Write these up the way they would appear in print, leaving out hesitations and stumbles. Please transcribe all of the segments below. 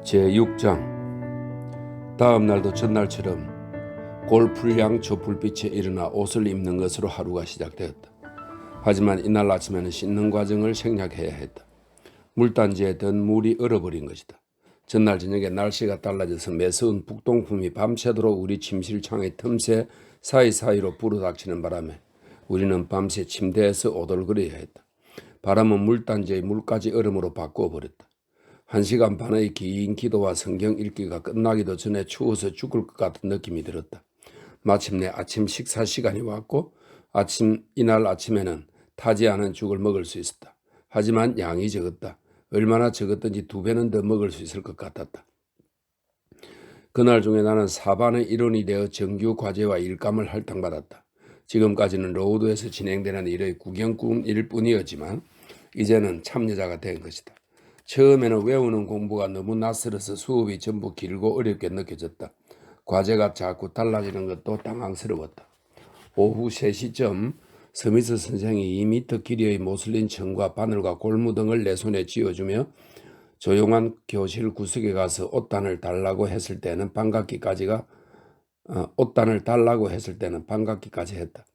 제6장. 다음 날도 전날처럼 골풀양초 불빛에 일어나 옷을 입는 것으로 하루가 시작되었다. 하지만 이날 아침에는 씻는 과정을 생략해야 했다. 물단지에 든 물이 얼어버린 것이다. 전날 저녁에 날씨가 달라져서 매서운 북동풍이 밤새도록 우리 침실 창의 틈새 사이사이로 불어닥치는 바람에 우리는 밤새 침대에서 오돌거려야 했다. 바람은 물단지의 물까지 얼음으로 바꾸어버렸다. 1시간 반의 긴 기도와 성경 읽기가 끝나기도 전에 추워서 죽을 것 같은 느낌이 들었다. 마침내 아침 식사 시간이 왔고 이날 아침에는 타지 않은 죽을 먹을 수 있었다. 하지만 양이 적었다. 얼마나 적었든지 2배는 더 먹을 수 있을 것 같았다. 그날 중에 나는 사반의 일원이 되어 정규 과제와 일감을 할당받았다. 지금까지는 로우드에서 진행되는 일의 구경꾼일 뿐이었지만 이제는 참여자가 된 것이다. 처음에는 외우는 공부가 너무 낯설어서 수업이 전부 길고 어렵게 느껴졌다. 과제가 자꾸 달라지는 것도 당황스러웠다. 오후 3시쯤 스미스 선생이 2m 길이의 모슬린 천과 바늘과 골무 등을 내 손에 쥐어주며 조용한 교실 구석에 가서 옷단을 달라고 했을 때는 반갑기까지 했다.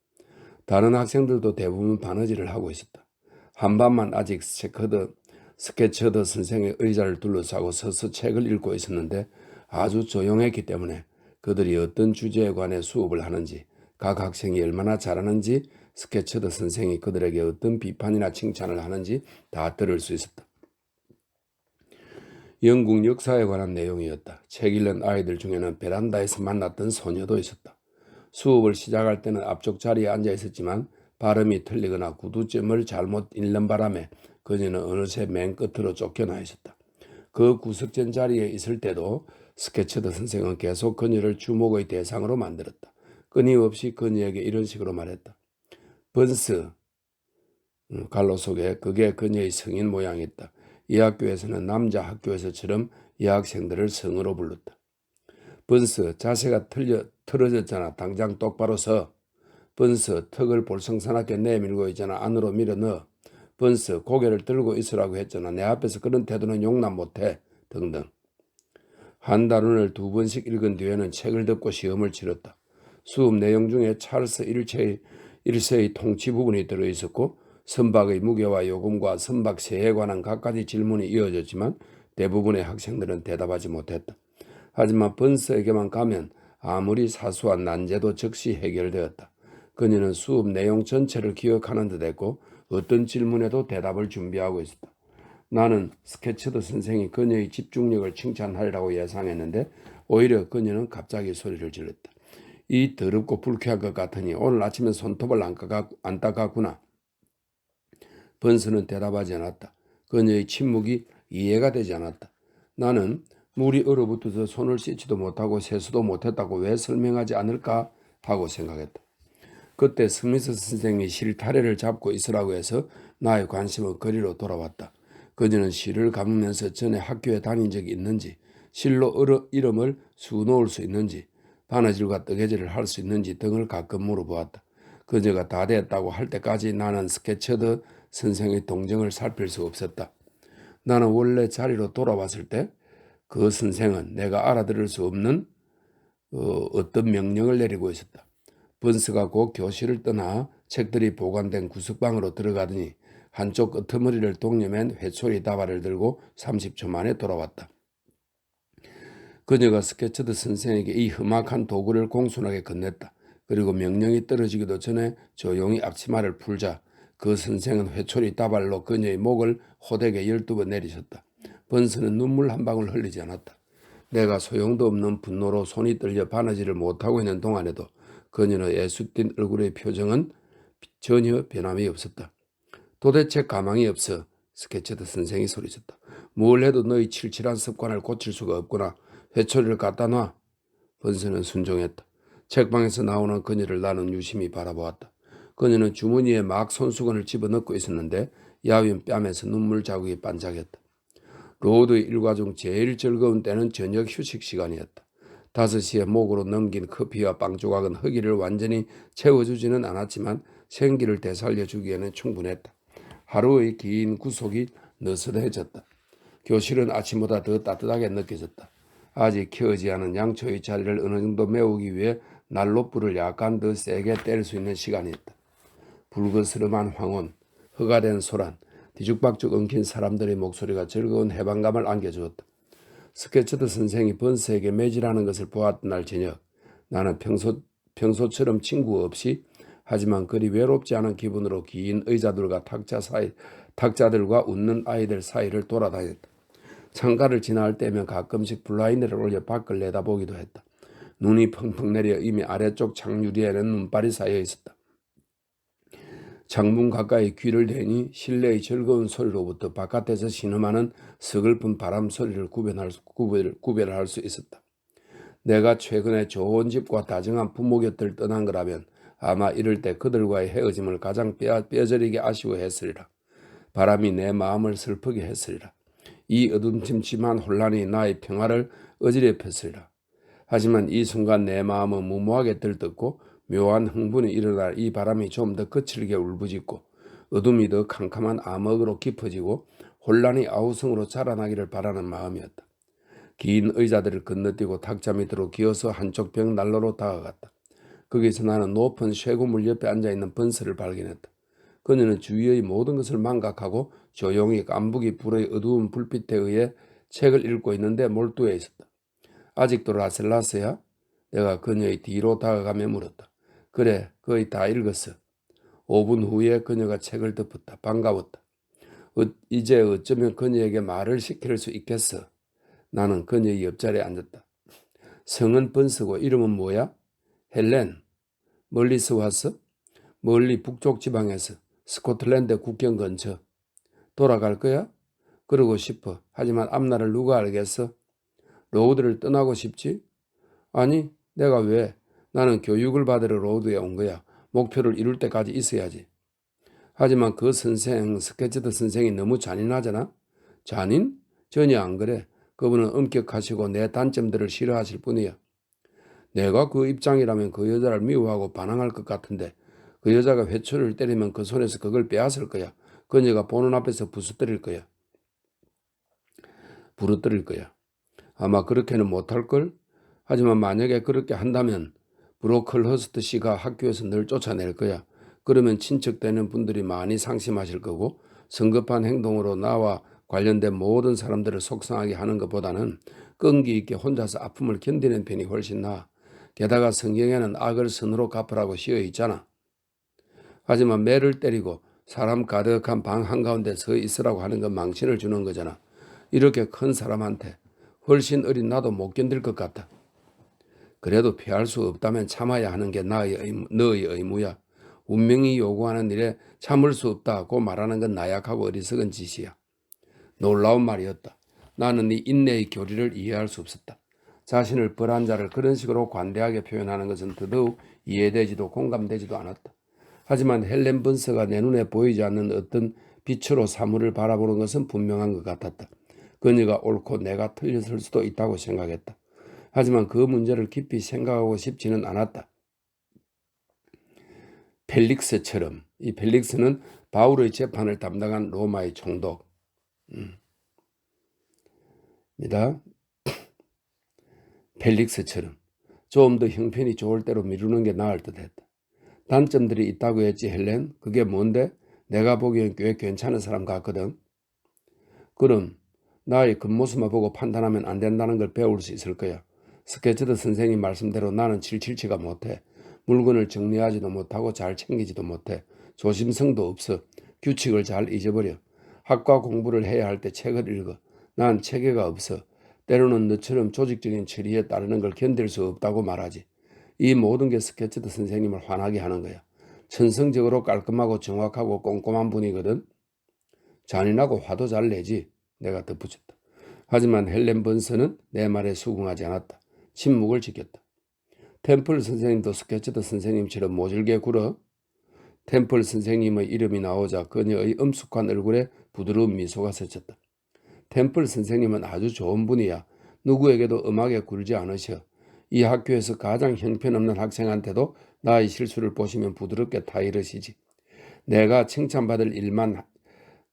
다른 학생들도 대부분 바느질을 하고 있었다. 한반만 아직 스케처드 선생의 의자를 둘러싸고 서서 책을 읽고 있었는데 아주 조용했기 때문에 그들이 어떤 주제에 관해 수업을 하는지, 각 학생이 얼마나 잘하는지, 스케처드 선생이 그들에게 어떤 비판이나 칭찬을 하는지 다 들을 수 있었다. 영국 역사에 관한 내용이었다. 책 읽는 아이들 중에는 베란다에서 만났던 소녀도 있었다. 수업을 시작할 때는 앞쪽 자리에 앉아 있었지만 발음이 틀리거나 구두점을 잘못 읽는 바람에 그녀는 어느새 맨 끝으로 쫓겨나 있었다. 그 구석진 자리에 있을 때도 스케처드 선생은 계속 그녀를 주목의 대상으로 만들었다. 끊임없이 그녀에게 이런 식으로 말했다. 번스, 갈로 속에 그게 그녀의 성인 모양이었다. 이 학교에서는 남자 학교에서처럼 여학생들을 성으로 불렀다. 번스, 자세가 틀어졌잖아. 당장 똑바로 서. 번스, 턱을 볼성사납게 내밀고 있잖아. 안으로 밀어 넣어. 번스, 고개를 들고 있으라고 했잖아. 내 앞에서 그런 태도는 용납 못해. 등등. 한 단원을 2번씩 읽은 뒤에는 책을 덮고 시험을 치렀다. 수업 내용 중에 찰스 1세의 통치 부분이 들어있었고 선박의 무게와 요금과 선박세에 관한 갖가지 질문이 이어졌지만 대부분의 학생들은 대답하지 못했다. 하지만 번스에게만 가면 아무리 사소한 난제도 즉시 해결되었다. 그녀는 수업 내용 전체를 기억하는 듯 했고 어떤 질문에도 대답을 준비하고 있었다. 나는 스케처드 선생이 그녀의 집중력을 칭찬하리라고 예상했는데 오히려 그녀는 갑자기 소리를 질렀다. 이 더럽고 불쾌한 것 같으니 오늘 아침에 손톱을 안 닦았구나. 번스는 대답하지 않았다. 그녀의 침묵이 이해가 되지 않았다. 나는 물이 얼어붙어서 손을 씻지도 못하고 세수도 못했다고 왜 설명하지 않을까 하고 생각했다. 그때 스미스 선생이 실타래를 잡고 있으라고 해서 나의 관심은 거리로 돌아왔다. 그녀는 실을 감으면서 전에 학교에 다닌 적이 있는지, 실로 이름을 수놓을 수 있는지, 바느질과 뜨개질을 할 수 있는지 등을 가끔 물어보았다. 그녀가 다 됐다고 할 때까지 나는 스케처드 선생의 동정을 살필 수 없었다. 나는 원래 자리로 돌아왔을 때 그 선생은 내가 알아들을 수 없는 어떤 명령을 내리고 있었다. 번스가 곧 교실을 떠나 책들이 보관된 구석방으로 들어가더니 한쪽 끄트머리를 동여맨 회초리 다발을 들고 30초 만에 돌아왔다. 그녀가 스케처드 선생에게 이 험악한 도구를 공손하게 건넸다. 그리고 명령이 떨어지기도 전에 조용히 앞치마를 풀자 그 선생은 회초리 다발로 그녀의 목을 호되게 12번 내리쳤다. 번스는 눈물 한 방울 흘리지 않았다. 내가 소용도 없는 분노로 손이 떨려 바느질을 못하고 있는 동안에도 그녀의 애수띤 얼굴의 표정은 전혀 변함이 없었다. 도대체 가망이 없어. 스케처드 선생이 소리쳤다. 뭘 해도 너희 칠칠한 습관을 고칠 수가 없구나. 회초리를 갖다 놔. 번스는 순종했다. 책방에서 나오는 그녀를 나는 유심히 바라보았다. 그녀는 주머니에 막 손수건을 집어넣고 있었는데 야윈 뺨에서 눈물 자국이 반짝였다. 로드의 일과 중 제일 즐거운 때는 저녁 휴식 시간이었다. 5시에 목으로 넘긴 커피와 빵 조각은 허기를 완전히 채워주지는 않았지만 생기를 되살려주기에는 충분했다. 하루의 긴 구속이 느슨해졌다. 교실은 아침보다 더 따뜻하게 느껴졌다. 아직 키우지 않은 양초의 자리를 어느 정도 메우기 위해 난로불을 약간 더 세게 뗄 수 있는 시간이었다. 불그스름한 황혼, 허가 된 소란, 뒤죽박죽 엉킨 사람들의 목소리가 즐거운 해방감을 안겨주었다. 스케치드 선생이 번스에게 매질하는 것을 보았던 날 저녁, 나는 평소처럼 친구 없이 하지만 그리 외롭지 않은 기분으로 긴 의자들과 탁자들과 웃는 아이들 사이를 돌아다녔다. 창가를 지나갈 때면 가끔씩 블라인드를 올려 밖을 내다보기도 했다. 눈이 펑펑 내려 이미 아래쪽 창유리에는 눈발이 쌓여 있었다. 창문 가까이 귀를 대니 실내의 즐거운 소리로부터 바깥에서 신음하는 서글픈 바람 소리를 구별할 수 있었다. 내가 최근에 좋은 집과 다정한 부모 곁을 떠난 거라면 아마 이럴 때 그들과의 헤어짐을 가장 뼈저리게 아쉬워했으리라. 바람이 내 마음을 슬프게 했으리라. 이 어둠침침한 혼란이 나의 평화를 어지럽혔으리라. 하지만 이 순간 내 마음은 무모하게 들떴고 묘한 흥분이 일어날 이 바람이 좀 더 거칠게 울부짖고 어둠이 더 캄캄한 암흑으로 깊어지고 혼란이 아우성으로 자라나기를 바라는 마음이었다. 긴 의자들을 건너뛰고 탁자 밑으로 기어서 한쪽 벽 난로로 다가갔다. 거기서 나는 높은 쇠고물 옆에 앉아있는 번스를 발견했다. 그녀는 주위의 모든 것을 망각하고 조용히 깐부기 불의 어두운 불빛에 의해 책을 읽고 있는데 몰두해 있었다. 아직도 라셀라스야? 내가 그녀의 뒤로 다가가며 물었다. 그래, 거의 다 읽었어. 5분 후에 그녀가 책을 덮었다. 반가웠다. 이제 어쩌면 그녀에게 말을 시킬 수 있겠어. 나는 그녀의 옆자리에 앉았다. 성은 번스고 이름은 뭐야? 헬렌. 멀리서 왔어? 멀리 북쪽 지방에서. 스코틀랜드 국경 근처. 돌아갈 거야? 그러고 싶어. 하지만 앞날을 누가 알겠어? 로드를 떠나고 싶지? 아니, 내가 왜? 나는 교육을 받으러 로드에 온 거야. 목표를 이룰 때까지 있어야지. 하지만 그 선생, 스케치드 선생이 너무 잔인하잖아? 잔인? 전혀 안 그래. 그분은 엄격하시고 내 단점들을 싫어하실 뿐이야. 내가 그 입장이라면 그 여자를 미워하고 반항할 것 같은데 그 여자가 회초리를 때리면 그 손에서 그걸 빼앗을 거야. 그녀가 보는 앞에서 부르뜨릴 거야. 아마 그렇게는 못할걸? 하지만 만약에 그렇게 한다면 브로클허스트 씨가 학교에서 늘 쫓아낼 거야. 그러면 친척되는 분들이 많이 상심하실 거고 성급한 행동으로 나와 관련된 모든 사람들을 속상하게 하는 것보다는 끈기 있게 혼자서 아픔을 견디는 편이 훨씬 나아. 게다가 성경에는 악을 선으로 갚으라고 씌어 있잖아. 하지만 매를 때리고 사람 가득한 방 한가운데 서 있으라고 하는 건 망신을 주는 거잖아. 이렇게 큰 사람한테 훨씬 어린 나도 못 견딜 것 같아. 그래도 피할 수 없다면 참아야 하는 게 너의 의무야. 운명이 요구하는 일에 참을 수 없다고 말하는 건 나약하고 어리석은 짓이야. 놀라운 말이었다. 나는 네 인내의 교리를 이해할 수 없었다. 자신을 벌한 자를 그런 식으로 관대하게 표현하는 것은 더더욱 이해되지도 공감되지도 않았다. 하지만 헬렌 번스가 내 눈에 보이지 않는 어떤 빛으로 사물을 바라보는 것은 분명한 것 같았다. 그녀가 옳고 내가 틀렸을 수도 있다고 생각했다. 하지만 그 문제를 깊이 생각하고 싶지는 않았다. 펠릭스처럼, 이 펠릭스는 바울의 재판을 담당한 로마의 총독 입니다. 펠릭스처럼 좀 더 형편이 좋을 대로 미루는 게 나을 듯했다. 단점들이 있다고 했지 헬렌? 그게 뭔데? 내가 보기엔 꽤 괜찮은 사람 같거든. 그럼 나의 겉모습만 보고 판단하면 안 된다는 걸 배울 수 있을 거야. 스케치드 선생님 말씀대로 나는 칠칠치가 못해. 물건을 정리하지도 못하고 잘 챙기지도 못해. 조심성도 없어. 규칙을 잘 잊어버려. 학과 공부를 해야 할 때 책을 읽어. 난 체계가 없어. 때로는 너처럼 조직적인 처리에 따르는 걸 견딜 수 없다고 말하지. 이 모든 게 스케치드 선생님을 화나게 하는 거야. 천성적으로 깔끔하고 정확하고 꼼꼼한 분이거든. 잔인하고 화도 잘 내지. 내가 덧붙였다. 하지만 헬렌 번스는 내 말에 수긍하지 않았다. 침묵을 지켰다. 템플 선생님도 스케치드 선생님처럼 모질게 굴어? 템플 선생님의 이름이 나오자 그녀의 엄숙한 얼굴에 부드러운 미소가 스쳤다. 템플 선생님은 아주 좋은 분이야. 누구에게도 엄하게 굴지 않으셔. 이 학교에서 가장 형편없는 학생한테도 나의 실수를 보시면 부드럽게 타이르시지. 내가 칭찬받을 일만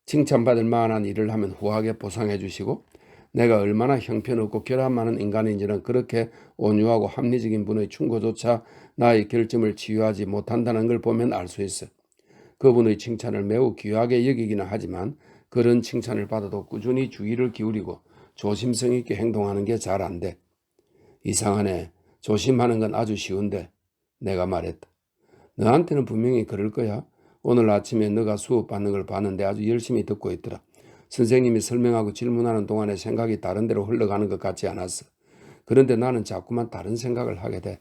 칭찬받을 만한 일을 하면 후하게 보상해 주시고 내가 얼마나 형편없고 결함 많은 인간인지는 그렇게 온유하고 합리적인 분의 충고조차 나의 결점을 치유하지 못한다는 걸 보면 알 수 있어. 그분의 칭찬을 매우 귀하게 여기기는 하지만 그런 칭찬을 받아도 꾸준히 주의를 기울이고 조심성 있게 행동하는 게 잘 안 돼. 이상하네. 조심하는 건 아주 쉬운데. 내가 말했다. 너한테는 분명히 그럴 거야. 오늘 아침에 너가 수업 받는 걸 봤는데 아주 열심히 듣고 있더라. 선생님이 설명하고 질문하는 동안에 생각이 다른 데로 흘러가는 것 같지 않았어. 그런데 나는 자꾸만 다른 생각을 하게 돼.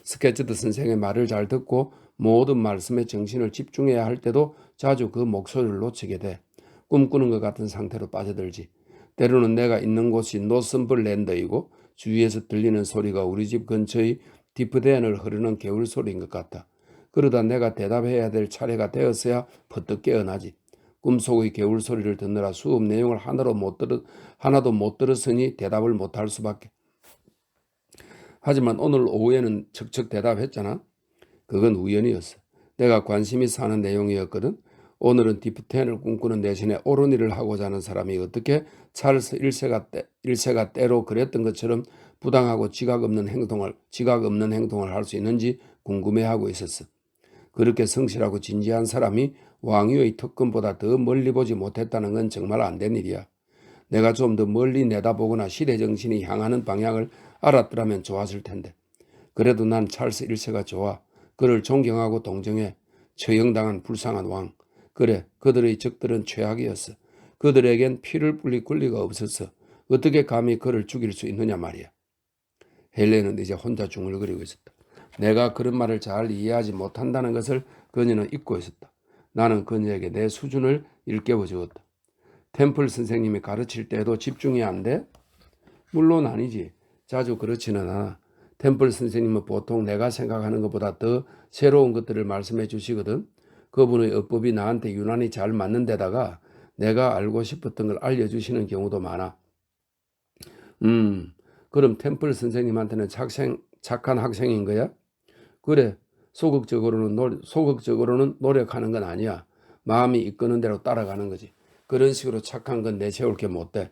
스케치드 선생의 말을 잘 듣고 모든 말씀에 정신을 집중해야 할 때도 자주 그 목소리를 놓치게 돼. 꿈꾸는 것 같은 상태로 빠져들지. 때로는 내가 있는 곳이 노선블랜드이고 주위에서 들리는 소리가 우리 집 근처의 디프대안을 흐르는 개울 소리인 것 같아. 그러다 내가 대답해야 될 차례가 되었어야 퍼뜩 깨어나지. 꿈속의 개울 소리를 듣느라 수업 내용을 하나도 못 들었으니 대답을 못할 수밖에. 하지만 오늘 오후에는 척척 대답했잖아. 그건 우연이었어. 내가 관심 있어 하는 내용이었거든. 오늘은 디프텐을 꿈꾸는 대신에 옳은 일을 하고자 하는 사람이 어떻게 찰스 1세가 때로 그랬던 것처럼 부당하고 지각 없는 행동을 할 수 있는지 궁금해하고 있었어. 그렇게 성실하고 진지한 사람이 왕위의 특권보다 더 멀리 보지 못했다는 건 정말 안 된 일이야. 내가 좀 더 멀리 내다보거나 시대정신이 향하는 방향을 알았더라면 좋았을 텐데. 그래도 난 찰스 1세가 좋아. 그를 존경하고 동정해. 처형당한 불쌍한 왕. 그래, 그들의 적들은 최악이었어. 그들에겐 피를 뿌릴 권리가 없었어. 어떻게 감히 그를 죽일 수 있느냐 말이야. 헬렌은 이제 혼자 중얼거리고 있었다. 내가 그런 말을 잘 이해하지 못한다는 것을 그녀는 잊고 있었다. 나는 그녀에게 내 수준을 일깨워 주었다. 템플 선생님이 가르칠 때도 집중이 안 돼? 물론 아니지. 자주 그렇지는 않아. 템플 선생님은 보통 내가 생각하는 것보다 더 새로운 것들을 말씀해 주시거든. 그분의 어법이 나한테 유난히 잘 맞는 데다가 내가 알고 싶었던 걸 알려주시는 경우도 많아. 그럼 템플 선생님한테는 착한 학생인 거야? 그래. 소극적으로는 노력하는 건 아니야. 마음이 이끄는 대로 따라가는 거지. 그런 식으로 착한 건 내세울 게 못 돼.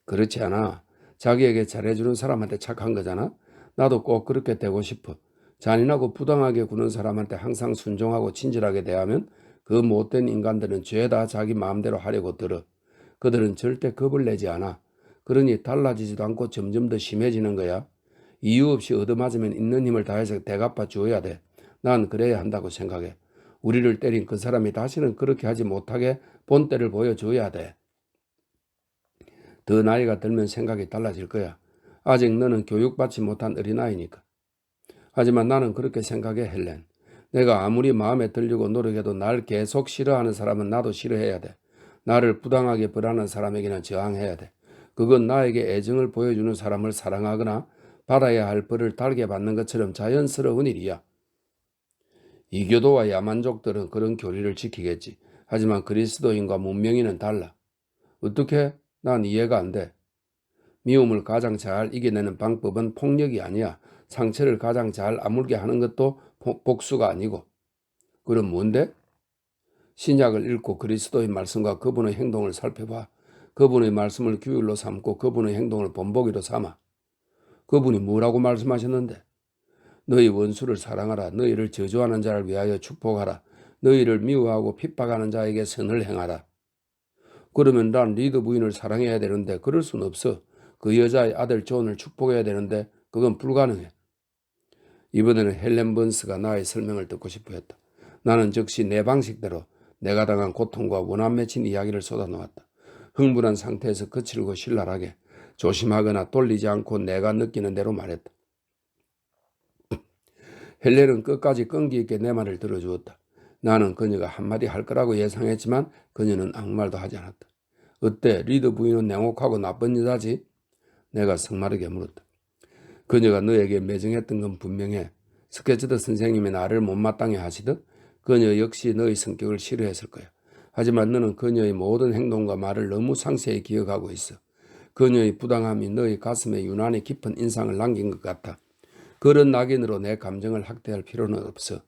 그렇지 않아. 자기에게 잘해주는 사람한테 착한 거잖아. 나도 꼭 그렇게 되고 싶어. 잔인하고 부당하게 구는 사람한테 항상 순종하고 친절하게 대하면 그 못된 인간들은 죄다 자기 마음대로 하려고 들어. 그들은 절대 겁을 내지 않아. 그러니 달라지지도 않고 점점 더 심해지는 거야. 이유 없이 얻어맞으면 있는 힘을 다해서 대갚아 주어야 돼. 난 그래야 한다고 생각해. 우리를 때린 그 사람이 다시는 그렇게 하지 못하게 본때를 보여줘야 돼. 더 나이가 들면 생각이 달라질 거야. 아직 너는 교육받지 못한 어린아이니까. 하지만 나는 그렇게 생각해, 헬렌. 내가 아무리 마음에 들려고 노력해도 날 계속 싫어하는 사람은 나도 싫어해야 돼. 나를 부당하게 벌하는 사람에게는 저항해야 돼. 그건 나에게 애정을 보여주는 사람을 사랑하거나 받아야 할 벌을 달게 받는 것처럼 자연스러운 일이야. 이교도와 야만족들은 그런 교리를 지키겠지. 하지만 그리스도인과 문명인은 달라. 어떻게? 난 이해가 안 돼. 미움을 가장 잘 이겨내는 방법은 폭력이 아니야. 상처를 가장 잘 아물게 하는 것도 복수가 아니고. 그럼 뭔데? 신약을 읽고 그리스도의 말씀과 그분의 행동을 살펴봐. 그분의 말씀을 규율로 삼고 그분의 행동을 본보기로 삼아. 그분이 뭐라고 말씀하셨는데? 너희 원수를 사랑하라. 너희를 저주하는 자를 위하여 축복하라. 너희를 미워하고 핍박하는 자에게 선을 행하라. 그러면 난 리더 부인을 사랑해야 되는데 그럴 순 없어. 그 여자의 아들 존을 축복해야 되는데 그건 불가능해. 이번에는 헬렌 번스가 나의 설명을 듣고 싶어 했다. 나는 즉시 내 방식대로 내가 당한 고통과 원한 맺힌 이야기를 쏟아놓았다. 흥분한 상태에서 거칠고 신랄하게 조심하거나 돌리지 않고 내가 느끼는 대로 말했다. 헬렌은 끝까지 끈기 있게 내 말을 들어주었다. 나는 그녀가 한마디 할 거라고 예상했지만 그녀는 아무 말도 하지 않았다. 어때? 리더 부인은 냉혹하고 나쁜 여자지? 내가 성마르게 물었다. 그녀가 너에게 매정했던 건 분명해. 스케치드 선생님이 나를 못마땅해 하시듯 그녀 역시 너의 성격을 싫어했을 거야. 하지만 너는 그녀의 모든 행동과 말을 너무 상세히 기억하고 있어. 그녀의 부당함이 너의 가슴에 유난히 깊은 인상을 남긴 것 같아. 그런 낙인으로 내 감정을 학대할 필요는 없어.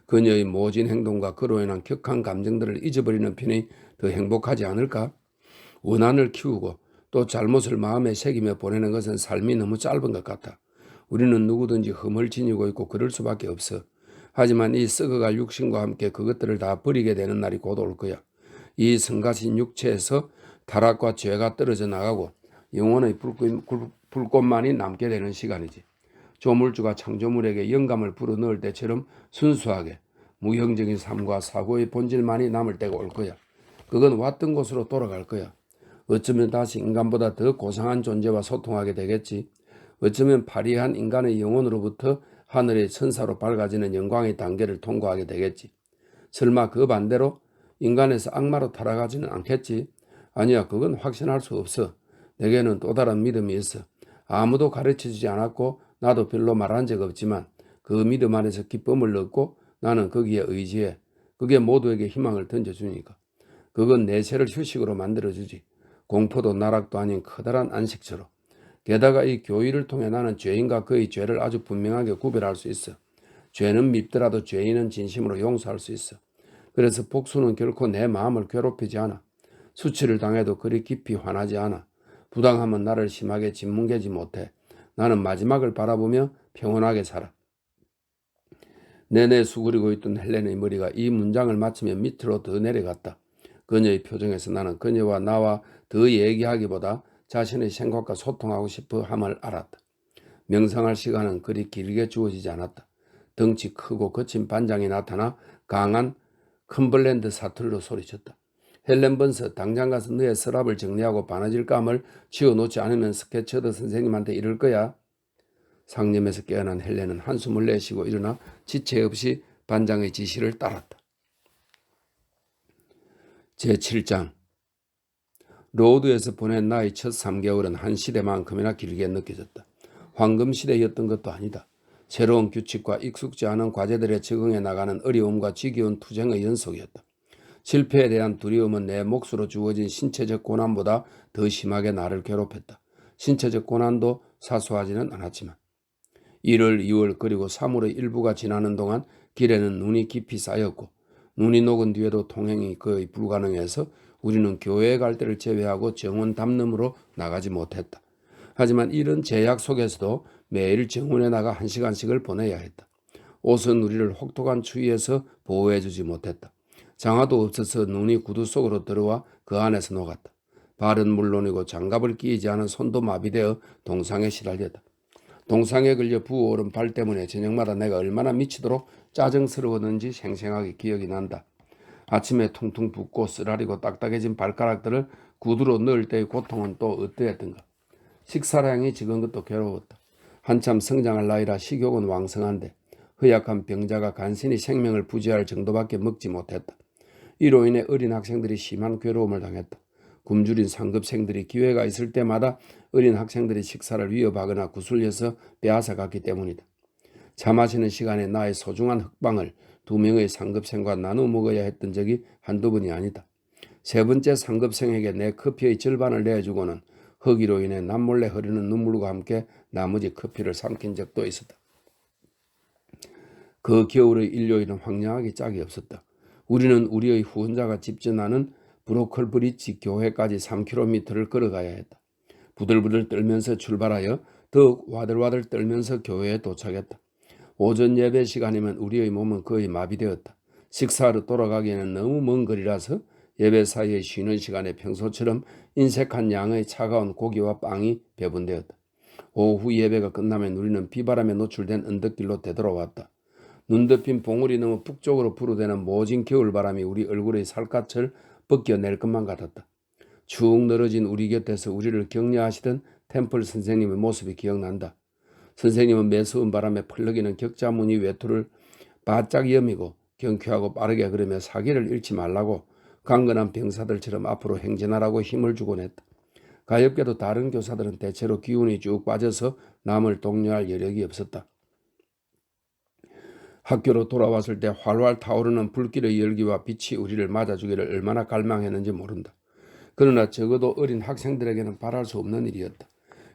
그녀의 모진 행동과 그로 인한 격한 감정들을 잊어버리는 편이 더 행복하지 않을까? 원한을 키우고 또 잘못을 마음에 새기며 보내는 것은 삶이 너무 짧은 것 같아. 우리는 누구든지 흠을 지니고 있고 그럴 수밖에 없어. 하지만 이 썩어갈 육신과 함께 그것들을 다 버리게 되는 날이 곧 올 거야. 이 성가신 육체에서 타락과 죄가 떨어져 나가고 영혼의 불꽃만이 남게 되는 시간이지. 조물주가 창조물에게 영감을 불어넣을 때처럼 순수하게 무형적인 삶과 사고의 본질만이 남을 때가 올 거야. 그건 왔던 곳으로 돌아갈 거야. 어쩌면 다시 인간보다 더 고상한 존재와 소통하게 되겠지. 어쩌면 파리한 인간의 영혼으로부터 하늘의 천사로 밝아지는 영광의 단계를 통과하게 되겠지. 설마 그 반대로 인간에서 악마로 타락하지는 않겠지? 아니야, 그건 확신할 수 없어. 내게는 또 다른 믿음이 있어. 아무도 가르쳐주지 않았고 나도 별로 말한 적 없지만 그 믿음 안에서 기쁨을 얻고 나는 거기에 의지해. 그게 모두에게 희망을 던져주니까. 그건 내세를 휴식으로 만들어주지. 공포도 나락도 아닌 커다란 안식처로. 게다가 이 교의를 통해 나는 죄인과 그의 죄를 아주 분명하게 구별할 수 있어. 죄는 밉더라도 죄인은 진심으로 용서할 수 있어. 그래서 복수는 결코 내 마음을 괴롭히지 않아. 수치를 당해도 그리 깊이 화나지 않아. 부당함은 나를 심하게 짓뭉개지 못해. 나는 마지막을 바라보며 평온하게 살아. 내내 수그리고 있던 헬렌의 머리가 이 문장을 마치며 밑으로 더 내려갔다. 그녀의 표정에서 나는 그녀와 나와 더 얘기하기보다 자신의 생각과 소통하고 싶어 함을 알았다. 명상할 시간은 그리 길게 주어지지 않았다. 덩치 크고 거친 반장이 나타나 강한 컴블랜드 사투리로 소리쳤다. 헬렌 번서, 당장 가서 너의 서랍을 정리하고 바느질 감을 치워놓지 않으면 스케쳐드 선생님한테 이럴 거야. 상념에서 깨어난 헬렌은 한숨을 내쉬고 일어나 지체 없이 반장의 지시를 따랐다. 제7장 로드에서 보낸 나의 첫 3개월은 한 시대만큼이나 길게 느껴졌다. 황금시대였던 것도 아니다. 새로운 규칙과 익숙지 않은 과제들에 적응해 나가는 어려움과 지겨운 투쟁의 연속이었다. 실패에 대한 두려움은 내 몫으로 주어진 신체적 고난보다 더 심하게 나를 괴롭혔다. 신체적 고난도 사소하지는 않았지만 1월, 2월 그리고 3월의 일부가 지나는 동안 길에는 눈이 깊이 쌓였고 눈이 녹은 뒤에도 통행이 거의 불가능해서 우리는 교회에 갈 때를 제외하고 정원 담론으로 나가지 못했다. 하지만 이런 제약 속에서도 매일 정원에 나가 1시간씩을 보내야 했다. 옷은 우리를 혹독한 추위에서 보호해주지 못했다. 장화도 없어서 눈이 구두 속으로 들어와 그 안에서 녹았다. 발은 물론이고 장갑을 끼이지 않은 손도 마비되어 동상에 시달렸다. 동상에 걸려 부어오른 발 때문에 저녁마다 내가 얼마나 미치도록 짜증스러웠는지 생생하게 기억이 난다. 아침에 퉁퉁 붓고 쓰라리고 딱딱해진 발가락들을 구두로 넣을 때의 고통은 또 어떠했던가. 식사량이 적은 것도 괴로웠다. 한참 성장할 나이라 식욕은 왕성한데 허약한 병자가 간신히 생명을 부지할 정도밖에 먹지 못했다. 이로 인해 어린 학생들이 심한 괴로움을 당했다. 굶주린 상급생들이 기회가 있을 때마다 어린 학생들이 식사를 위협하거나 구슬려서 빼앗아갔기 때문이다. 차 마시는 시간에 나의 소중한 흑빵을 2명의 상급생과 나눠 먹어야 했던 적이 한두 번이 아니다. 세 번째 상급생에게 내 커피의 절반을 내주고는 허기로 인해 남몰래 흐르는 눈물과 함께 나머지 커피를 삼킨 적도 있었다. 그 겨울의 일요일은 황량하기 짝이 없었다. 우리는 우리의 후원자가 집전하는 브로컬 브릿지 교회까지 3km를 걸어가야 했다. 부들부들 떨면서 출발하여 더욱 와들와들 떨면서 교회에 도착했다. 오전 예배 시간이면 우리의 몸은 거의 마비되었다. 식사하러 돌아가기에는 너무 먼 거리라서 예배 사이에 쉬는 시간에 평소처럼 인색한 양의 차가운 고기와 빵이 배분되었다. 오후 예배가 끝나면 우리는 비바람에 노출된 언덕길로 되돌아왔다. 눈 덮인 봉우리 너머 북쪽으로 불어대는 모진 겨울바람이 우리 얼굴의 살갗을 벗겨낼 것만 같았다. 축 늘어진 우리 곁에서 우리를 격려하시던 템플 선생님의 모습이 기억난다. 선생님은 매서운 바람에 펄럭이는 격자무늬 외투를 바짝 여미고 경쾌하고 빠르게 걸으며 사기를 잃지 말라고 강건한 병사들처럼 앞으로 행진하라고 힘을 주곤 했다. 가엾게도 다른 교사들은 대체로 기운이 쭉 빠져서 남을 독려할 여력이 없었다. 학교로 돌아왔을 때 활활 타오르는 불길의 열기와 빛이 우리를 맞아주기를 얼마나 갈망했는지 모른다. 그러나 적어도 어린 학생들에게는 바랄 수 없는 일이었다.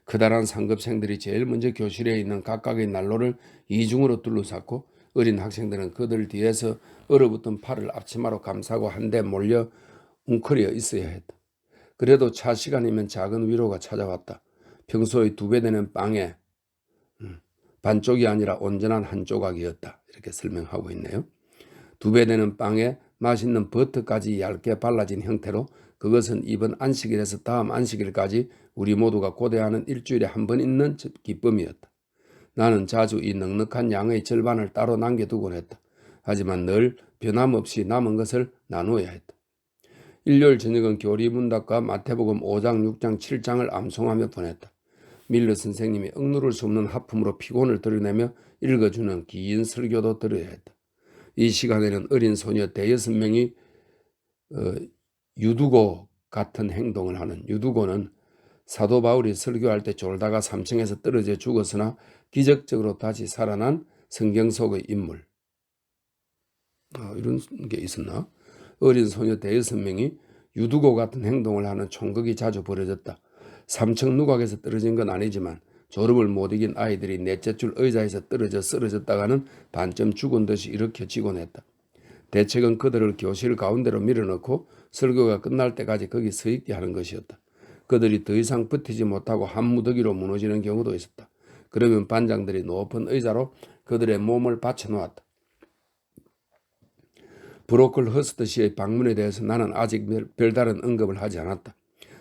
커다란 상급생들이 제일 먼저 교실에 있는 각각의 난로를 이중으로 둘러쌌고 어린 학생들은 그들 뒤에서 얼어붙은 팔을 앞치마로 감싸고 한데 몰려 웅크려 있어야 했다. 그래도 차 시간이면 작은 위로가 찾아왔다. 평소의 2배 되는 빵에 반쪽이 아니라 온전한 한 조각이었다. 이렇게 설명하고 있네요. 2배 되는 빵에 맛있는 버터까지 얇게 발라진 형태로 그것은 이번 안식일에서 다음 안식일까지 우리 모두가 고대하는 일주일에 한 번 있는 기쁨이었다. 나는 자주 이 넉넉한 양의 절반을 따로 남겨두곤 했다. 하지만 늘 변함없이 남은 것을 나누어야 했다. 일요일 저녁은 교리 문답과 마태복음 5장, 6장, 7장을 암송하며 보냈다. 밀러 선생님이 억누를 수 없는 하품으로 피곤을 드러내며 읽어주는 긴 설교도 들어야 했다. 이 시간에는 어린 소녀 5명이 유두고 같은 행동을 하는, 유두고는 사도 바울이 설교할 때 졸다가 3층에서 떨어져 죽었으나 기적적으로 다시 살아난 성경 속의 인물. 이런 게 있었나? 어린 소녀 5명이 유두고 같은 행동을 하는 총극이 자주 벌어졌다. 3층 누각에서 떨어진 건 아니지만 졸음을 못 이긴 아이들이 넷째 줄 의자에서 떨어져 쓰러졌다가는 반쯤 죽은 듯이 일으켜지곤 했다. 대책은 그들을 교실 가운데로 밀어넣고 설교가 끝날 때까지 거기 서 있게 하는 것이었다. 그들이 더 이상 버티지 못하고 한 무더기로 무너지는 경우도 있었다. 그러면 반장들이 높은 의자로 그들의 몸을 받쳐놓았다. 브로클 허스트 씨의 방문에 대해서 나는 아직 별다른 언급을 하지 않았다.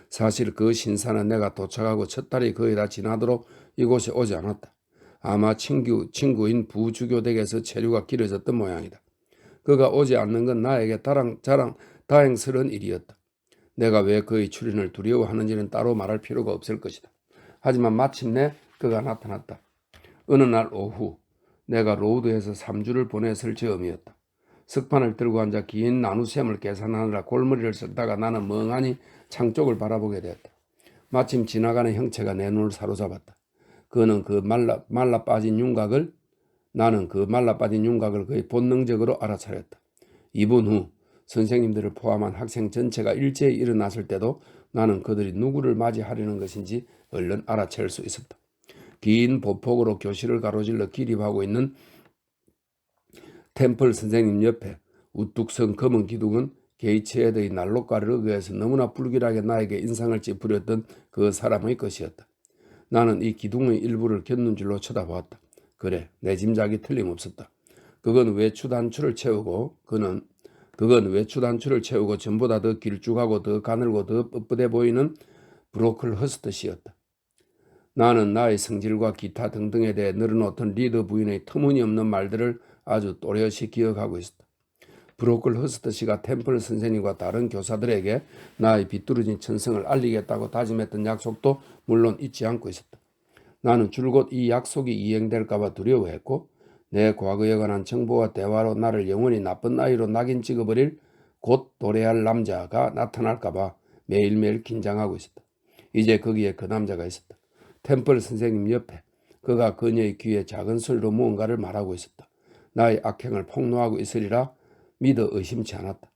사실 그 신사는 내가 도착하고 첫 달이 거의 다 지나도록 이곳에 오지 않았다. 아마 친구인 부주교 댁에서 체류가 길어졌던 모양이다. 그가 오지 않는 건 나에게 다행스러운 일이었다. 내가 왜 그의 출현을 두려워하는지는 따로 말할 필요가 없을 것이다. 하지만 마침내 그가 나타났다. 어느 날 오후 내가 로드에서 3주를 보냈을 즈음이었다. 석판을 들고 앉아 긴 나눗셈을 계산하느라 골머리를 쓰다가 나는 멍하니 창 쪽을 바라보게 되었다. 마침 지나가는 형체가 내 눈을 사로잡았다. 그는 말라 빠진 윤곽을 거의 본능적으로 알아차렸다. 2분 후 선생님들을 포함한 학생 전체가 일제히 일어났을 때도 나는 그들이 누구를 맞이하려는 것인지 얼른 알아챌 수 있었다. 긴 보폭으로 교실을 가로질러 기립하고 있는 템플 선생님 옆에 우뚝 선 검은 기둥은 게이츠 헤드의 난로가를 의해서 너무나 불길하게 나에게 인상을 찌푸렸던 그 사람의 것이었다. 나는 이 기둥의 일부를 곁눈질로 쳐다보았다. 그래, 내 짐작이 틀림없었다. 그건 외추 단추를 채우고 전보다 더 길쭉하고 더 가늘고 더 뻣뻣해 보이는 브로클 허스트 씨였다. 나는 나의 성질과 기타 등등에 대해 늘어놓던 리더 부인의 터무니없는 말들을 아주 또렷이 기억하고 있었다. 브로클 허스트 씨가 템플 선생님과 다른 교사들에게 나의 비뚤어진 천성을 알리겠다고 다짐했던 약속도 물론 잊지 않고 있었다. 나는 줄곧 이 약속이 이행될까 봐 두려워했고 내 과거에 관한 정보와 대화로 나를 영원히 나쁜 아이로 낙인 찍어버릴 곧 도래할 남자가 나타날까 봐 매일매일 긴장하고 있었다. 이제 거기에 그 남자가 있었다. 템플 선생님 옆에 그가 그녀의 귀에 작은 소리로 무언가를 말하고 있었다. 나의 악행을 폭로하고 있으리라 믿어 의심치 않았다.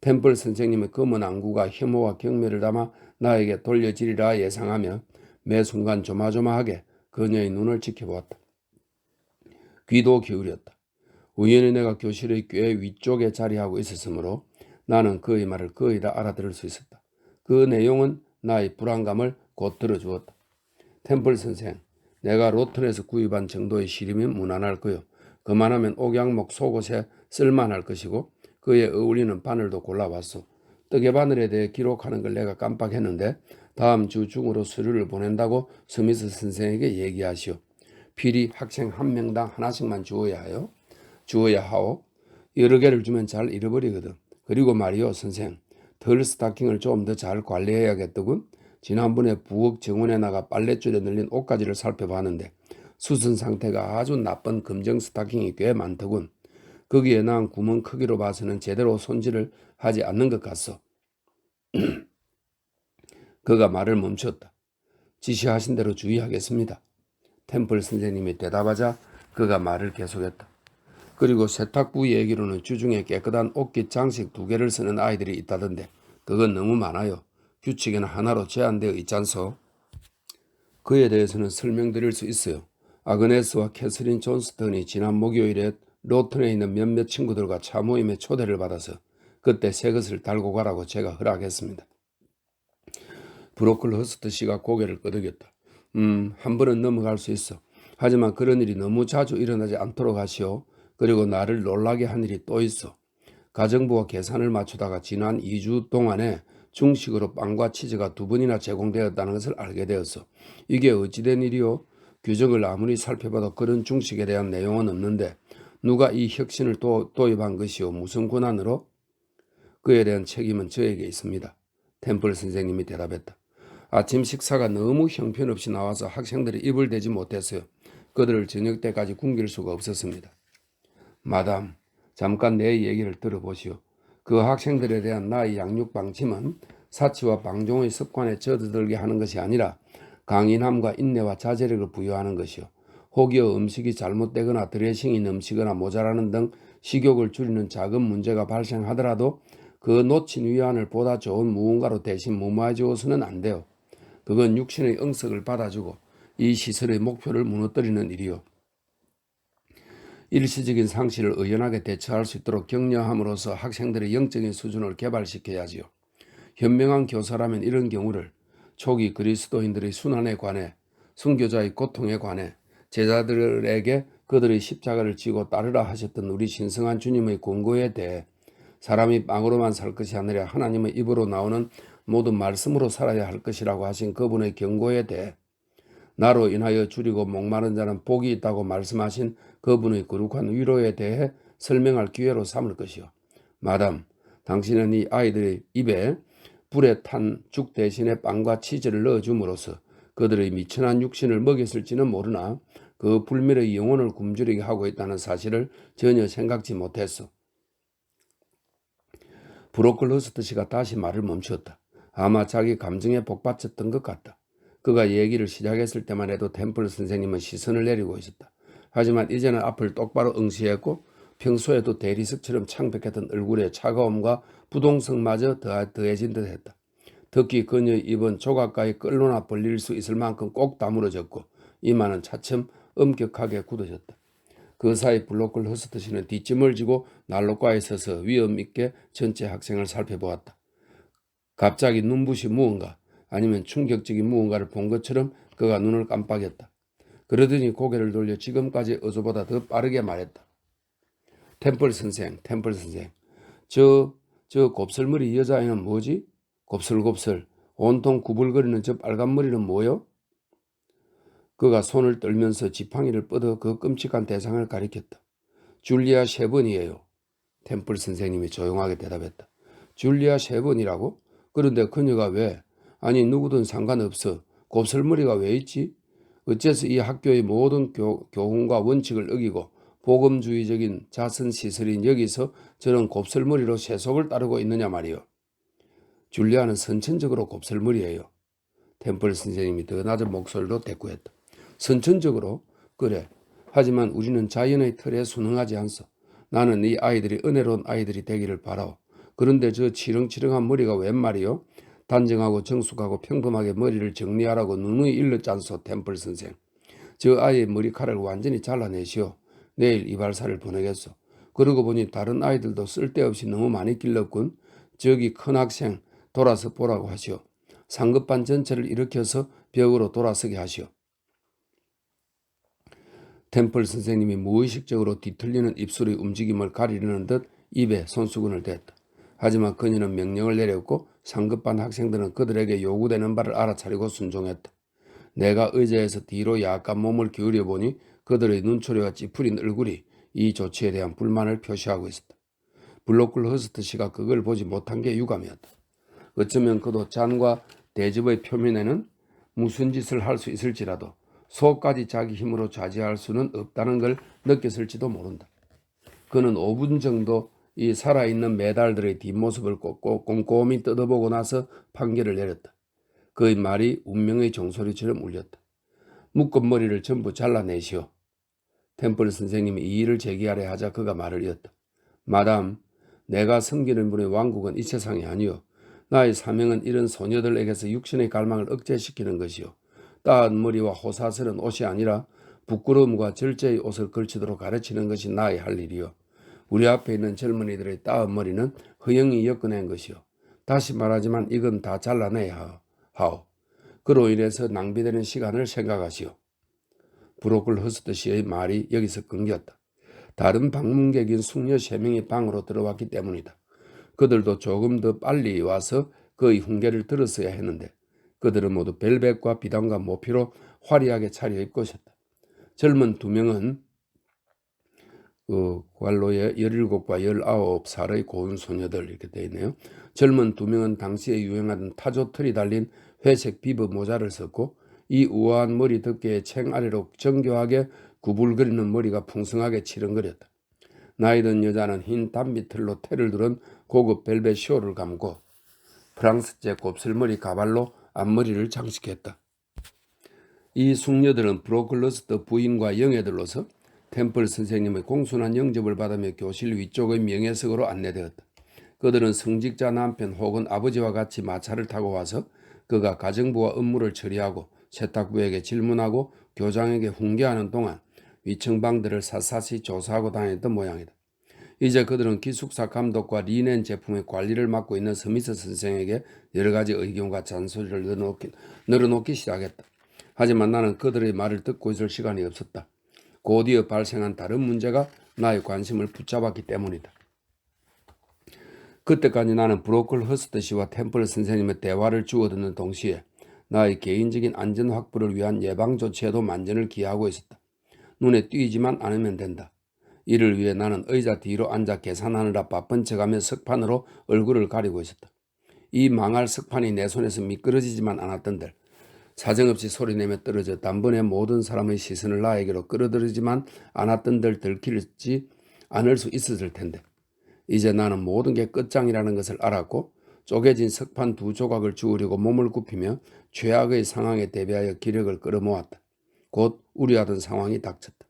템플 선생님의 검은 안구가 혐오와 경멸을 담아 나에게 돌려지리라 예상하며 매 순간 조마조마하게 그녀의 눈을 지켜보았다. 귀도 기울였다. 우연히 내가 교실의 꽤 위쪽에 자리하고 있었으므로 나는 그의 말을 거의 다 알아들을 수 있었다. 그 내용은 나의 불안감을 곧 들어주었다. 템플 선생, 내가 로튼에서 구입한 정도의 실이면 무난할 거요. 그만하면 옥양목 속옷에 쓸만할 것이고 그에 어울리는 바늘도 골라봤소. 떡의 바늘에 대해 기록하는 걸 내가 깜빡했는데 다음 주 중으로 서류를 보낸다고 스미스 선생에게 얘기하시오. 필히 학생 한 명당 하나씩만 주어야 하오. 여러 개를 주면 잘 잃어버리거든. 그리고 말이오 선생, 털 스타킹을 좀 더 잘 관리해야겠더군. 지난번에 부엌 정원에 나가 빨랫줄에 늘린 옷가지를 살펴봤는데 수선 상태가 아주 나쁜 검정 스타킹이 꽤 많더군. 거기에 난 구멍 크기로 봐서는 제대로 손질을 하지 않는 것 같소. 그가 말을 멈췄다. 지시하신 대로 주의하겠습니다. 템플 선생님이 대답하자 그가 말을 계속했다. 그리고 세탁부 얘기로는 주중에 깨끗한 옷깃 장식 2개를 쓰는 아이들이 있다던데 그건 너무 많아요. 규칙에는 하나로 제한되어 있잖소. 그에 대해서는 설명드릴 수 있어요. 아그네스와 캐서린 존스턴이 지난 목요일에 로튼에 있는 몇몇 친구들과 차 모임에 초대를 받아서 그때 새 것을 달고 가라고 제가 허락했습니다. 브로클 허스트 씨가 고개를 끄덕였다. 한 번은 넘어갈 수 있어. 하지만 그런 일이 너무 자주 일어나지 않도록 하시오. 그리고 나를 놀라게 한 일이 또 있어. 가정부와 계산을 맞추다가 지난 2주 동안에 중식으로 빵과 치즈가 2번이나 제공되었다는 것을 알게 되었어. 이게 어찌된 일이오? 규정을 아무리 살펴봐도 그런 중식에 대한 내용은 없는데 누가 이 혁신을 도입한 것이오? 무슨 권한으로? 그에 대한 책임은 저에게 있습니다. 템플 선생님이 대답했다. 아침 식사가 너무 형편없이 나와서 학생들이 입을 대지 못했어요. 그들을 저녁 때까지 굶길 수가 없었습니다. 마담, 잠깐 내 얘기를 들어보시오. 그 학생들에 대한 나의 양육 방침은 사치와 방종의 습관에 젖어들게 하는 것이 아니라 강인함과 인내와 자제력을 부여하는 것이오. 혹여 음식이 잘못되거나 드레싱이 넘치거나 모자라는 등 식욕을 줄이는 작은 문제가 발생하더라도 그 놓친 위안을 보다 좋은 무언가로 대신 무마해 주어서는 안 돼요. 그건 육신의 응석을 받아주고 이 시설의 목표를 무너뜨리는 일이요. 일시적인 상실을 의연하게 대처할 수 있도록 격려함으로써 학생들의 영적인 수준을 개발시켜야지요. 현명한 교사라면 이런 경우를 초기 그리스도인들의 순환에 관해, 순교자의 고통에 관해, 제자들에게 그들의 십자가를 지고 따르라 하셨던 우리 신성한 주님의 권고에 대해 사람이 빵으로만 살 것이 아니라 하나님의 입으로 나오는 모든 말씀으로 살아야 할 것이라고 하신 그분의 경고에 대해 나로 인하여 줄이고 목마른 자는 복이 있다고 말씀하신 그분의 거룩한 위로에 대해 설명할 기회로 삼을 것이요. 마담, 당신은 이 아이들의 입에 불에 탄 죽 대신에 빵과 치즈를 넣어줌으로써 그들의 미천한 육신을 먹였을지는 모르나 그 불멸의 영혼을 굶주리게 하고 있다는 사실을 전혀 생각지 못했어. 브로클 허스트 씨가 다시 말을 멈추었다. 아마 자기 감정에 복받쳤던 것 같다. 그가 얘기를 시작했을 때만 해도 템플 선생님은 시선을 내리고 있었다. 하지만 이제는 앞을 똑바로 응시했고 평소에도 대리석처럼 창백했던 얼굴에 차가움과 부동성마저 더해진 듯했다. 특히 그녀의 입은 조각가에 끌로나 벌릴 수 있을 만큼 꼭 다물어졌고 이마는 차츰 엄격하게 굳어졌다. 그 사이 블로클 허스트 씨는 뒷짐을 지고 난로가에 서서 위험 있게 전체 학생을 살펴보았다. 갑자기 눈부신 무언가 아니면 충격적인 무언가를 본 것처럼 그가 눈을 깜빡였다. 그러더니 고개를 돌려 지금까지 어조보다 더 빠르게 말했다. 템플 선생, 저 곱슬머리 여자애는 뭐지? 곱슬곱슬 온통 구불거리는 저 빨간 머리는 뭐요? 그가 손을 떨면서 지팡이를 뻗어 그 끔찍한 대상을 가리켰다. 줄리아 셰번이에요. 템플 선생님이 조용하게 대답했다. 줄리아 셰번이라고? 그런데 그녀가 왜? 아니 누구든 상관없어. 곱슬머리가 왜 있지? 어째서 이 학교의 모든 교훈과 원칙을 어기고 복음주의적인 자선시설인 여기서 저런 곱슬머리로 세속을 따르고 있느냐 말이요. 줄리아는 선천적으로 곱슬머리예요. 템플 선생님이 더 낮은 목소리로 대꾸했다. 선천적으로? 그래. 하지만 우리는 자연의 틀에 순응하지 않소. 나는 이 아이들이 은혜로운 아이들이 되기를 바라오. 그런데 저 치렁치렁한 머리가 웬 말이요? 단정하고 정숙하고 평범하게 머리를 정리하라고 누누이 일렀지 않소, 템플 선생. 저 아이의 머리카락을 완전히 잘라내시오. 내일 이발사를 보내겠소. 그러고 보니 다른 아이들도 쓸데없이 너무 많이 길렀군. 저기 큰 학생 돌아서 보라고 하시오. 상급반 전체를 일으켜서 벽으로 돌아서게 하시오. 템플 선생님이 무의식적으로 뒤틀리는 입술의 움직임을 가리려는 듯 입에 손수건을 댔다. 하지만 그녀는 명령을 내렸고 상급반 학생들은 그들에게 요구되는 바를 알아차리고 순종했다. 내가 의자에서 뒤로 약간 몸을 기울여 보니 그들의 눈초리와 찌푸린 얼굴이 이 조치에 대한 불만을 표시하고 있었다. 블로클 허스트 씨가 그걸 보지 못한 게 유감이었다. 어쩌면 그도 잔과 대접의 표면에는 무슨 짓을 할 수 있을지라도 속까지 자기 힘으로 좌지할 수는 없다는 걸 느꼈을지도 모른다. 그는 5분 정도 이 살아있는 메달들의 뒷모습을 꼼꼼히 뜯어보고 나서 판결을 내렸다. 그의 말이 운명의 종소리처럼 울렸다. 묶은 머리를 전부 잘라내시오. 템플 선생님이 이 일을 제기하려 하자 그가 말을 이었다. 마담, 내가 섬기는 분의 왕국은 이 세상이 아니오. 나의 사명은 이런 소녀들에게서 육신의 갈망을 억제시키는 것이오. 따은 머리와 호사스런 옷이 아니라 부끄러움과 절제의 옷을 걸치도록 가르치는 것이 나의 할 일이요. 우리 앞에 있는 젊은이들의 따은 머리는 허영이 엮어낸 것이요. 다시 말하지만 이건 다 잘라내야 하오. 그로 인해서 낭비되는 시간을 생각하시오. 브로클 허스트 씨의 말이 여기서 끊겼다. 다른 방문객인 숙녀 3명이 방으로 들어왔기 때문이다. 그들도 조금 더 빨리 와서 그의 훈계를 들었어야 했는데 그들은 모두 벨벳과 비단과 모피로 화려하게 차려입고 있었다. 젊은 2명은 관로에 17과 19살의 고운 소녀들 이렇게 되어 있네요. 젊은 2명은 당시에 유행하던 타조털이 달린 회색 비브 모자를 썼고 이 우아한 머리 덮개의 챙 아래로 정교하게 구불거리는 머리가 풍성하게 치렁거렸다. 나이든 여자는 흰 단비틀로 테를 두른 고급 벨벳 쇼를 감고 프랑스제 곱슬머리 가발로 앞머리를 장식했다. 이 숙녀들은 브로클러스트 부인과 영예들로서 템플 선생님의 공손한 영접을 받으며 교실 위쪽의 명예석으로 안내되었다. 그들은 성직자 남편 혹은 아버지와 같이 마차를 타고 와서 그가 가정부와 업무를 처리하고 세탁부에게 질문하고 교장에게 훈계하는 동안 위층방들을 샅샅이 조사하고 다녔던 모양이다. 이제 그들은 기숙사 감독과 리넨 제품의 관리를 맡고 있는 스미스 선생에게 여러 가지 의견과 잔소리를 늘어놓기 시작했다. 하지만 나는 그들의 말을 듣고 있을 시간이 없었다. 곧이어 발생한 다른 문제가 나의 관심을 붙잡았기 때문이다. 그때까지 나는 브로클 허스트 씨와 템플 선생님의 대화를 주워듣는 동시에 나의 개인적인 안전 확보를 위한 예방 조치에도 만전을 기하고 있었다. 눈에 띄지만 않으면 된다. 이를 위해 나는 의자 뒤로 앉아 계산하느라 바쁜 척하며 석판으로 얼굴을 가리고 있었다. 이 망할 석판이 내 손에서 미끄러지지만 않았던들 사정없이 소리내며 떨어져 단번에 모든 사람의 시선을 나에게로 끌어들이지만 않았던들 들키지 않을 수 있었을 텐데 이제 나는 모든 게 끝장이라는 것을 알았고 쪼개진 석판 2조각을 주우려고 몸을 굽히며 최악의 상황에 대비하여 기력을 끌어모았다. 곧 우려하던 상황이 닥쳤다.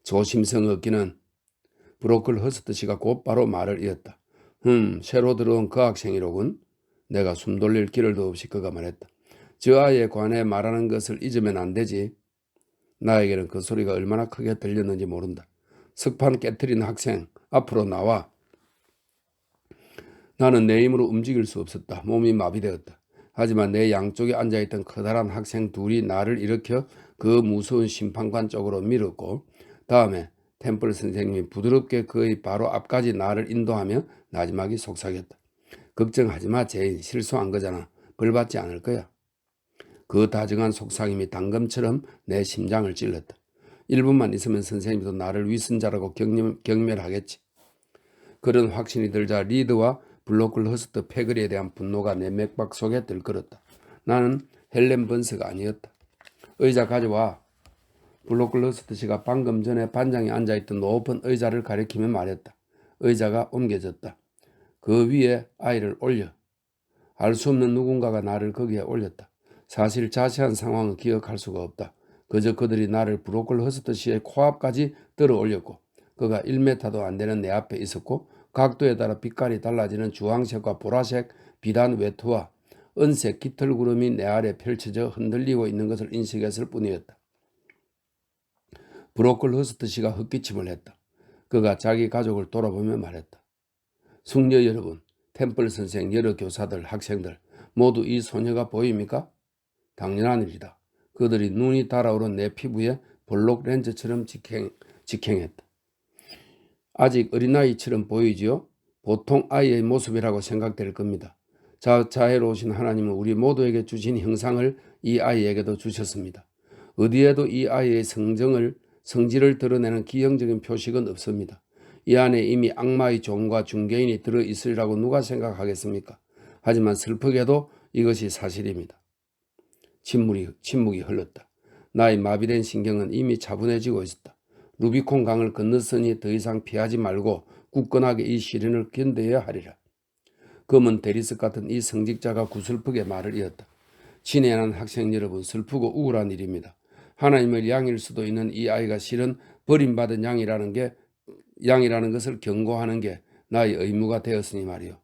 조심성 없기는 브로클 허스트 씨가 곧바로 말을 이었다. 새로 들어온 그 학생이로군. 내가 숨 돌릴 기회도 없이 그가 말했다. 저 아이에 관해 말하는 것을 잊으면 안 되지. 나에게는 그 소리가 얼마나 크게 들렸는지 모른다. 석판 깨트린 학생, 앞으로 나와. 나는 내 힘으로 움직일 수 없었다. 몸이 마비되었다. 하지만 내 양쪽에 앉아있던 커다란 학생 둘이 나를 일으켜 그 무서운 심판관 쪽으로 밀었고 다음에 템플 선생님이 부드럽게 그의 바로 앞까지 나를 인도하며 나지막이 속삭였다. 걱정하지 마, 제인. 실수한 거잖아. 벌 받지 않을 거야. 그 다정한 속삭임이 당금처럼 내 심장을 찔렀다. 1분만 있으면 선생님도 나를 위선자라고 경멸하겠지. 그런 확신이 들자 리드와 블로클 허스트 패거리에 대한 분노가 내 맥박 속에 들끓었다. 나는 헬렌 번스가 아니었다. 의자 가져와. 블로클 허스트 씨가 방금 전에 반장이 앉아있던 높은 의자를 가리키며 말했다. 의자가 옮겨졌다. 그 위에 아이를 올려. 알 수 없는 누군가가 나를 거기에 올렸다. 사실 자세한 상황은 기억할 수가 없다. 그저 그들이 나를 브로클 허스트 씨의 코앞까지 들어 올렸고 그가 1m도 안 되는 내 앞에 있었고 각도에 따라 빛깔이 달라지는 주황색과 보라색 비단 외투와 은색 깃털구름이 내 아래 펼쳐져 흔들리고 있는 것을 인식했을 뿐이었다. 브로클 허스트 씨가 헛기침을 했다. 그가 자기 가족을 돌아보며 말했다. 숙녀 여러분, 템플 선생, 여러 교사들, 학생들 모두 이 소녀가 보입니까? 당연한 일이다. 그들이 눈이 달아오른 내 피부에 볼록 렌즈처럼 직행했다. 아직 어린아이처럼 보이지요? 보통 아이의 모습이라고 생각될 겁니다. 자애로우신 하나님은 우리 모두에게 주신 형상을 이 아이에게도 주셨습니다. 어디에도 이 아이의 성질을 드러내는 기형적인 표식은 없습니다. 이 안에 이미 악마의 종과 중개인이 들어있으리라고 누가 생각하겠습니까? 하지만 슬프게도 이것이 사실입니다. 침묵이 흘렀다. 나의 마비된 신경은 이미 차분해지고 있었다. 루비콘 강을 건넜으니 더 이상 피하지 말고 굳건하게 이 시련을 견뎌야 하리라. 검은 대리석 같은 이 성직자가 구슬프게 말을 이었다. 친애하는 학생 여러분, 슬프고 우울한 일입니다. 하나님의 양일 수도 있는 이 아이가 실은 버림받은 양이라는 것을 경고하는 게 나의 의무가 되었으니 말이요.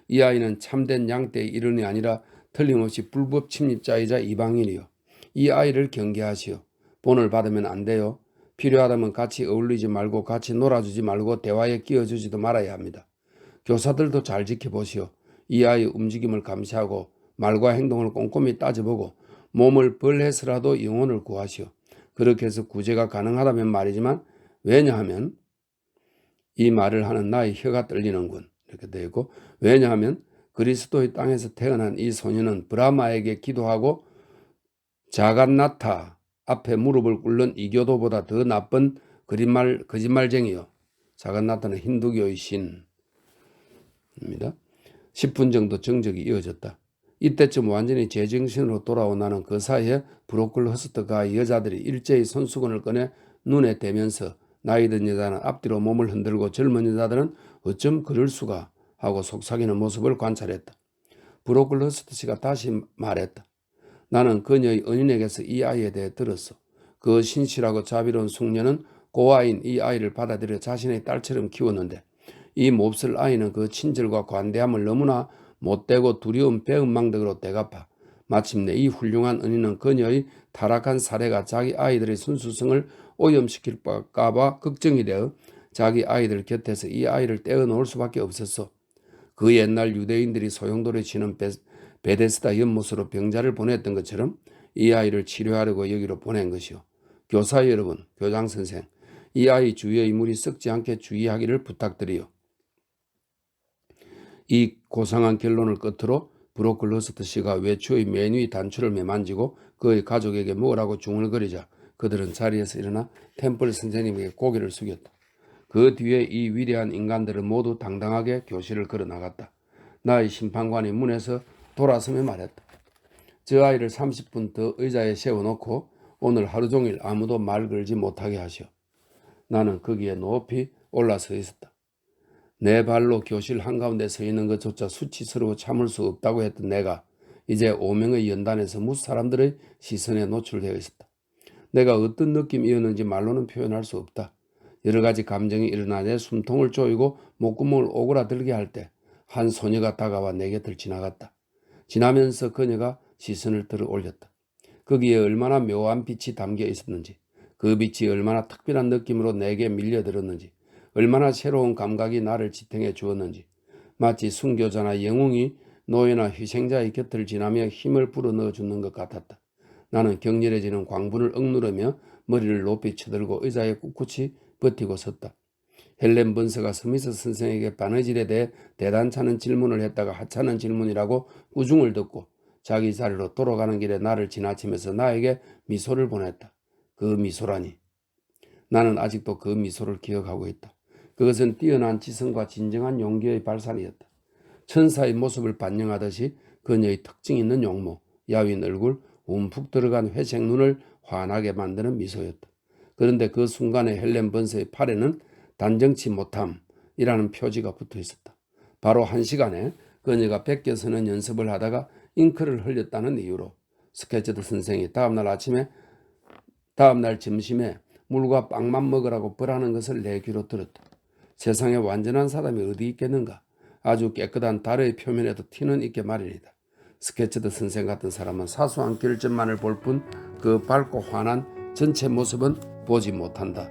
이 아이는 참된 양떼의 일원이 아니라 틀림없이 불법 침입자이자 이방인이요. 이 아이를 경계하시오. 본을 받으면 안 돼요. 필요하다면 같이 어울리지 말고 같이 놀아주지 말고 대화에 끼어주지도 말아야 합니다. 교사들도 잘 지켜보시오. 이 아이의 움직임을 감시하고 말과 행동을 꼼꼼히 따져보고 몸을 벌해서라도 영혼을 구하시오. 그렇게 해서 구제가 가능하다면 말이지만 왜냐하면 이 말을 하는 나의 혀가 떨리는군. 이렇게 되어 있고 왜냐하면 그리스도의 땅에서 태어난 이 소년은 브라마에게 기도하고 자간나타 앞에 무릎을 꿇는 이교도보다 더 나쁜 거짓말쟁이요. 자간나타는 힌두교의 신입니다. 10분 정도 정적이 이어졌다. 이때쯤 완전히 제정신으로 돌아온 나는 그 사이에 브로클 허스트가 여자들이 일제히 손수건을 꺼내 눈에 대면서 나이 든 여자는 앞뒤로 몸을 흔들고 젊은 여자들은 어쩜 그럴 수가 하고 속삭이는 모습을 관찰했다. 브로클 허스트 씨가 다시 말했다. 나는 그녀의 은인에게서 이 아이에 대해 들었어. 그 신실하고 자비로운 숙녀는 고아인 이 아이를 받아들여 자신의 딸처럼 키웠는데 이 몹쓸 아이는 그 친절과 관대함을 너무나 못되고 두려운 배은망덕으로 대갚아 마침내 이 훌륭한 은인은 그녀의 타락한 사례가 자기 아이들의 순수성을 오염시킬까 봐 걱정이 되어 자기 아이들 곁에서 이 아이를 떼어놓을 수밖에 없었어. 그 옛날 유대인들이 소용돌이 치는 베데스다 연못으로 병자를 보냈던 것처럼 이 아이를 치료하려고 여기로 보낸 것이요. 교사 여러분, 교장 선생, 이 아이 주위의 물이 썩지 않게 주의하기를 부탁드리요. 이 고상한 결론을 끝으로 브로클 허스트 씨가 외추의 맨 위 단추를 매만지고 그의 가족에게 뭐라고 중얼거리자 그들은 자리에서 일어나 템플 선생님에게 고개를 숙였다. 그 뒤에 이 위대한 인간들은 모두 당당하게 교실을 걸어나갔다. 나의 심판관이 문에서 돌아서며 말했다. 저 아이를 30분 더 의자에 세워놓고 오늘 하루 종일 아무도 말 걸지 못하게 하시오. 나는 거기에 높이 올라서 있었다. 내 발로 교실 한가운데 서 있는 것조차 수치스러워 참을 수 없다고 했던 내가 이제 오명의 연단에서 무 사람들의 시선에 노출되어 있었다. 내가 어떤 느낌이었는지 말로는 표현할 수 없다. 여러 가지 감정이 일어나 내 숨통을 조이고 목구멍을 오그라들게 할 때 한 소녀가 다가와 내 곁을 지나갔다. 지나면서 그녀가 시선을 들어 올렸다. 거기에 얼마나 묘한 빛이 담겨 있었는지, 그 빛이 얼마나 특별한 느낌으로 내게 밀려들었는지, 얼마나 새로운 감각이 나를 지탱해 주었는지, 마치 순교자나 영웅이 노예나 희생자의 곁을 지나며 힘을 불어넣어 주는 것 같았다. 나는 격렬해지는 광분을 억누르며 머리를 높이 쳐들고 의자에 꿋꿋이 버티고 섰다. 헬렌 번서가 스미스 선생에게 바느질에 대해 대단찮은 질문을 했다가 하찮은 질문이라고 꾸중을 듣고 자기 자리로 돌아가는 길에 나를 지나치면서 나에게 미소를 보냈다. 그 미소라니. 나는 아직도 그 미소를 기억하고 있다. 그것은 뛰어난 지성과 진정한 용기의 발산이었다. 천사의 모습을 반영하듯이 그녀의 특징 있는 용모, 야윈 얼굴, 움푹 들어간 회색 눈을 환하게 만드는 미소였다. 그런데 그 순간에 헬렌 번서의 팔에는 단정치 못함이라는 표지가 붙어 있었다. 바로 한 시간에 그녀가 베껴서는 연습을 하다가 잉크를 흘렸다는 이유로 스케치드 선생이 다음날 점심에 물과 빵만 먹으라고 벌하는 것을 내 귀로 들었다. 세상에 완전한 사람이 어디 있겠는가? 아주 깨끗한 달의 표면에도 티는 있게 마련이다. 스케치드 선생 같은 사람은 사소한 결점만을 볼 뿐 그 밝고 환한 전체 모습은 보지 못한다.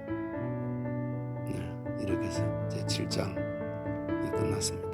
이렇게 해서 제 7장이 끝났습니다.